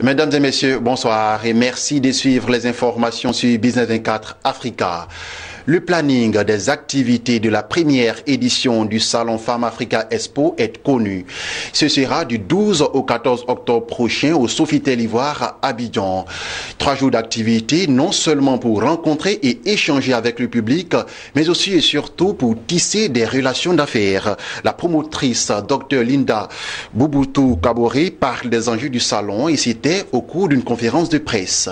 Mesdames et messieurs, bonsoir et merci de suivre les informations sur Business 24 Africa. Le planning des activités de la première édition du Salon Femme Africa Expo est connu. Ce sera du 12 au 14 octobre prochain au Sofitel Ivoire à Abidjan. 3 jours d'activité, non seulement pour rencontrer et échanger avec le public, mais aussi et surtout pour tisser des relations d'affaires. La promotrice Dr Linda Bouboutou-Kabore parle des enjeux du salon et c'était au cours d'une conférence de presse.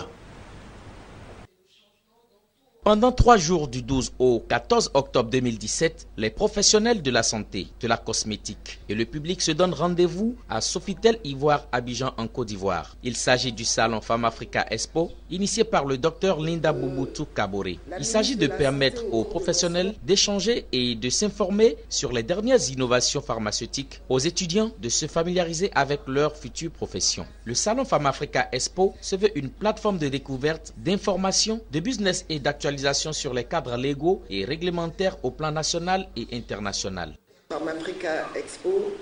Pendant 3 jours du 12 au 14 octobre 2017, les professionnels de la santé, de la cosmétique et le public se donnent rendez-vous à Sofitel Ivoire Abidjan en Côte d'Ivoire. Il s'agit du Salon Femme Africa Expo, initié par le Dr Linda Bouboutou-Kabore. Il s'agit de permettre aux professionnels d'échanger et de s'informer sur les dernières innovations pharmaceutiques, aux étudiants de se familiariser avec leur future profession. Le Salon Femme Africa Expo se veut une plateforme de découverte, d'information, de business et d'actualisation sur les cadres légaux et réglementaires au plan national et international. Femme Africa Expo,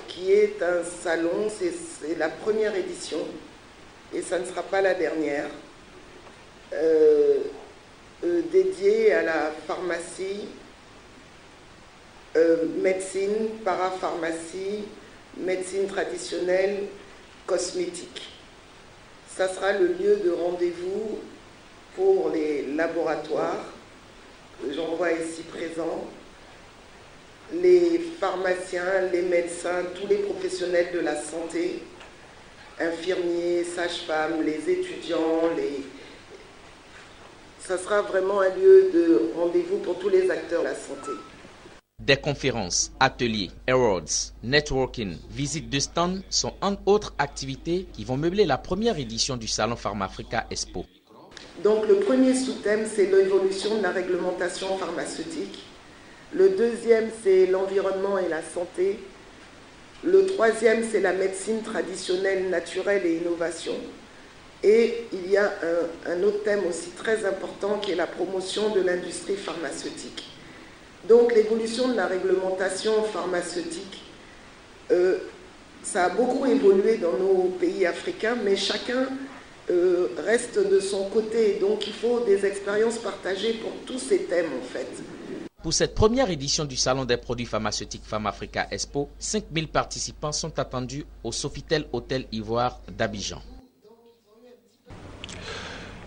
qui est un salon, c'est la première édition et ça ne sera pas la dernière, dédiée à la pharmacie, médecine, parapharmacie, médecine traditionnelle, cosmétique. Ça sera le lieu de rendez-vous pour les laboratoires, que j'en vois ici présents, les pharmaciens, les médecins, tous les professionnels de la santé, infirmiers, sages-femmes, les étudiants, ça sera vraiment un lieu de rendez-vous pour tous les acteurs de la santé. Des conférences, ateliers, awards, networking, visites de stands sont entre autres activités qui vont meubler la première édition du Salon Pharma Africa Expo. Donc le premier sous-thème, c'est l'évolution de la réglementation pharmaceutique. Le deuxième, c'est l'environnement et la santé. Le troisième, c'est la médecine traditionnelle, naturelle et innovation. Et il y a un autre thème aussi très important qui est la promotion de l'industrie pharmaceutique. Donc l'évolution de la réglementation pharmaceutique, ça a beaucoup évolué dans nos pays africains, mais chacun reste de son côté. Donc il faut des expériences partagées pour tous ces thèmes en fait. Pour cette première édition du Salon des produits pharmaceutiques Femme Africa Expo, 5000 participants sont attendus au Sofitel Hôtel Ivoire d'Abidjan.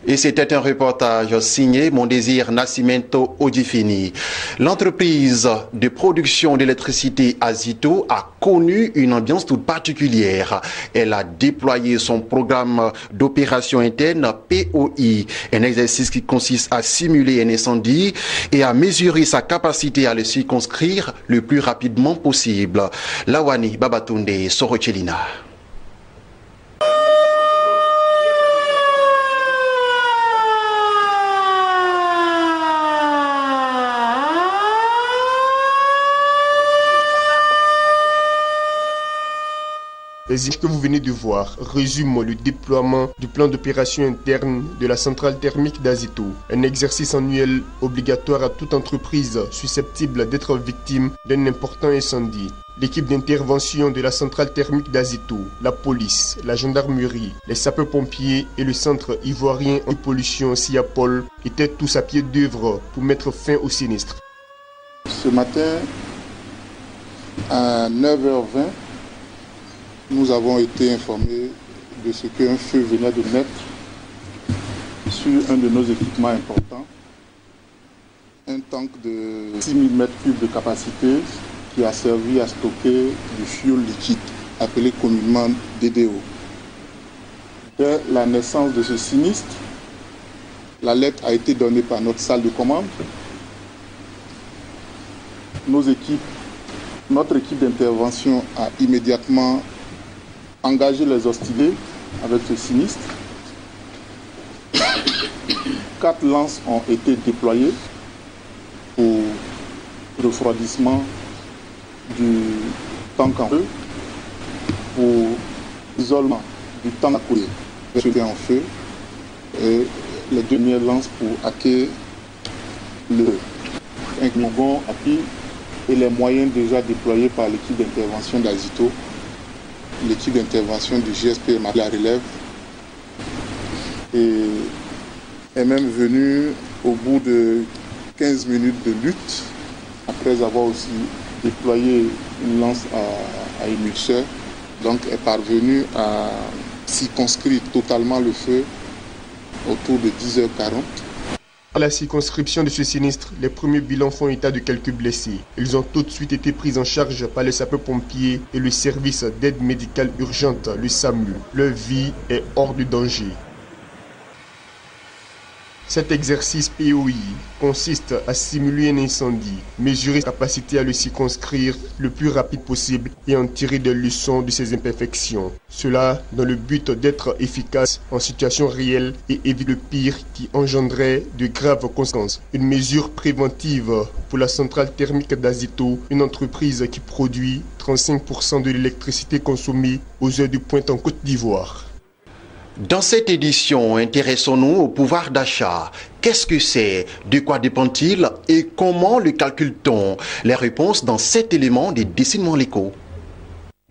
Et c'était un reportage signé Mon Désir Nascimento Odifini. L'entreprise de production d'électricité Azito a connu une ambiance toute particulière. Elle a déployé son programme d'opération interne POI, un exercice qui consiste à simuler un incendie et à mesurer sa capacité à le circonscrire le plus rapidement possible. Lawani Babatunde Sorochelina. Les images que vous venez de voir résument le déploiement du plan d'opération interne de la centrale thermique d'Azito, un exercice annuel obligatoire à toute entreprise susceptible d'être victime d'un important incendie. L'équipe d'intervention de la centrale thermique d'Azito, la police, la gendarmerie, les sapeurs-pompiers et le centre ivoirien anti-pollution SIAPOL étaient tous à pied d'œuvre pour mettre fin au sinistre. Ce matin, à 9h20, nous avons été informés de ce qu'un feu venait de naître sur un de nos équipements importants, un tank de 6000 m3 de capacité qui a servi à stocker du fioul liquide, appelé communément DDO. Dès la naissance de ce sinistre, l'alerte a été donnée par notre salle de commande. Notre équipe d'intervention a immédiatement engagé les hostiliers avec ce sinistre. 4 lances ont été déployées pour refroidissement du tank en feu, pour l'isolement du tank à couler en feu, et les dernières lances pour hacker le feu. Un appui et les moyens déjà déployés par l'équipe d'intervention d'Azito, l'équipe d'intervention du GSP la relève et est même venu au bout de 15 minutes de lutte, après avoir aussi déployé une lance à émulseur, donc est parvenu à circonscrire totalement le feu autour de 10h40. À la circonscription de ce sinistre, les premiers bilans font état de quelques blessés. Ils ont tout de suite été pris en charge par les sapeurs-pompiers et le service d'aide médicale urgente, le SAMU. Leur vie est hors de danger. Cet exercice POI consiste à simuler un incendie, mesurer sa capacité à le circonscrire le plus rapide possible et en tirer des leçons de ses imperfections. Cela dans le but d'être efficace en situation réelle et éviter le pire qui engendrait de graves conséquences. Une mesure préventive pour la centrale thermique d'Azito, une entreprise qui produit 35% de l'électricité consommée aux heures de pointe en Côte d'Ivoire. Dans cette édition, intéressons-nous au pouvoir d'achat. Qu'est-ce que c'est? De quoi dépend-il? Et comment le calcule-t-on? Les réponses dans 7 éléments des Décinements Léco.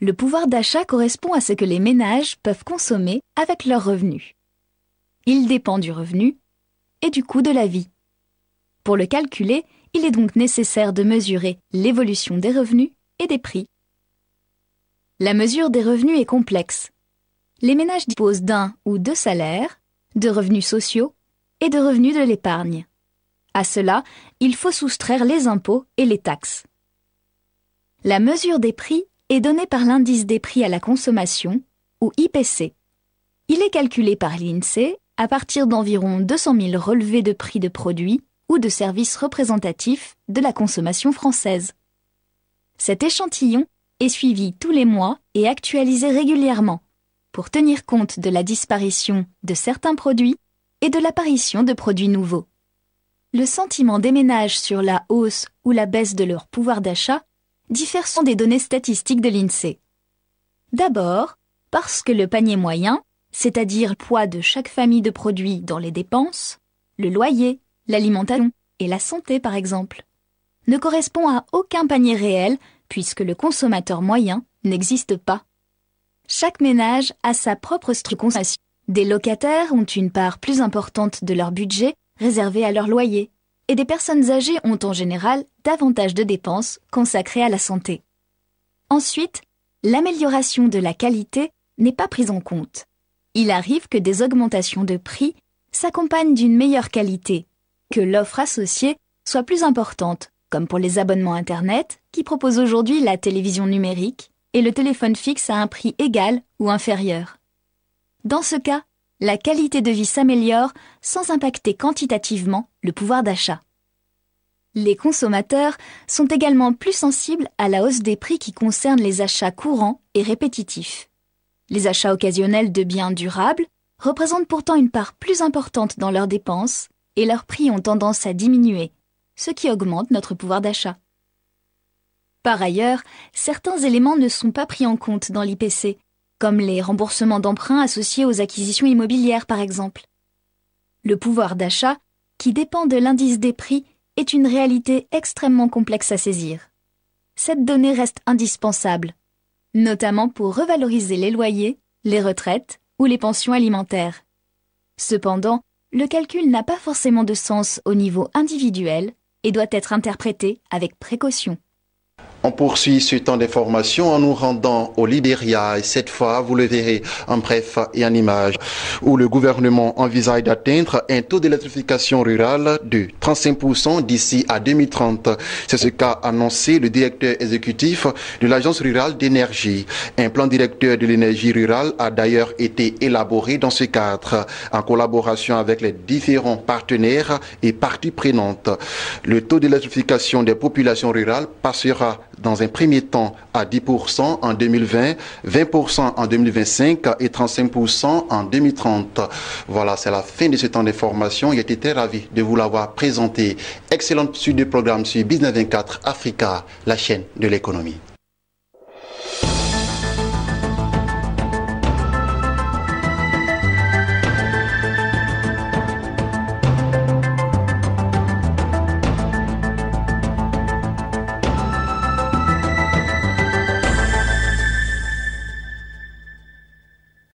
Le pouvoir d'achat correspond à ce que les ménages peuvent consommer avec leurs revenus. Il dépend du revenu et du coût de la vie. Pour le calculer, il est donc nécessaire de mesurer l'évolution des revenus et des prix. La mesure des revenus est complexe. Les ménages disposent d'un ou deux salaires, de revenus sociaux et de revenus de l'épargne. À cela, il faut soustraire les impôts et les taxes. La mesure des prix est donnée par l'indice des prix à la consommation, ou IPC. Il est calculé par l'INSEE à partir d'environ 200 000 relevés de prix de produits ou de services représentatifs de la consommation française. Cet échantillon est suivi tous les mois et actualisé régulièrement, pour tenir compte de la disparition de certains produits et de l'apparition de produits nouveaux. Le sentiment des ménages sur la hausse ou la baisse de leur pouvoir d'achat diffère selon des données statistiques de l'INSEE. D'abord, parce que le panier moyen, c'est-à-dire le poids de chaque famille de produits dans les dépenses, le loyer, l'alimentation et la santé par exemple, ne correspond à aucun panier réel puisque le consommateur moyen n'existe pas. Chaque ménage a sa propre structure de consommation. Des locataires ont une part plus importante de leur budget réservée à leur loyer, et des personnes âgées ont en général davantage de dépenses consacrées à la santé. Ensuite, l'amélioration de la qualité n'est pas prise en compte. Il arrive que des augmentations de prix s'accompagnent d'une meilleure qualité, que l'offre associée soit plus importante, comme pour les abonnements Internet qui proposent aujourd'hui la télévision numérique et le téléphone fixe à un prix égal ou inférieur. Dans ce cas, la qualité de vie s'améliore sans impacter quantitativement le pouvoir d'achat. Les consommateurs sont également plus sensibles à la hausse des prix qui concernent les achats courants et répétitifs. Les achats occasionnels de biens durables représentent pourtant une part plus importante dans leurs dépenses et leurs prix ont tendance à diminuer, ce qui augmente notre pouvoir d'achat. Par ailleurs, certains éléments ne sont pas pris en compte dans l'IPC, comme les remboursements d'emprunts associés aux acquisitions immobilières par exemple. Le pouvoir d'achat, qui dépend de l'indice des prix, est une réalité extrêmement complexe à saisir. Cette donnée reste indispensable, notamment pour revaloriser les loyers, les retraites ou les pensions alimentaires. Cependant, le calcul n'a pas forcément de sens au niveau individuel et doit être interprété avec précaution. On poursuit ce temps d'information en nous rendant au Libéria et cette fois, vous le verrez en bref et en image, où le gouvernement envisage d'atteindre un taux d'électrification rurale de 35% d'ici à 2030. C'est ce qu'a annoncé le directeur exécutif de l'Agence rurale d'énergie. Un plan directeur de l'énergie rurale a d'ailleurs été élaboré dans ce cadre, en collaboration avec les différents partenaires et parties prenantes. Le taux d'électrification des populations rurales passera dans un premier temps à 10% en 2020, 20% en 2025 et 35% en 2030. Voilà, c'est la fin de ce temps d'information. J'ai été très ravi de vous l'avoir présenté. Excellente suite de programme sur Business 24 Africa, la chaîne de l'économie.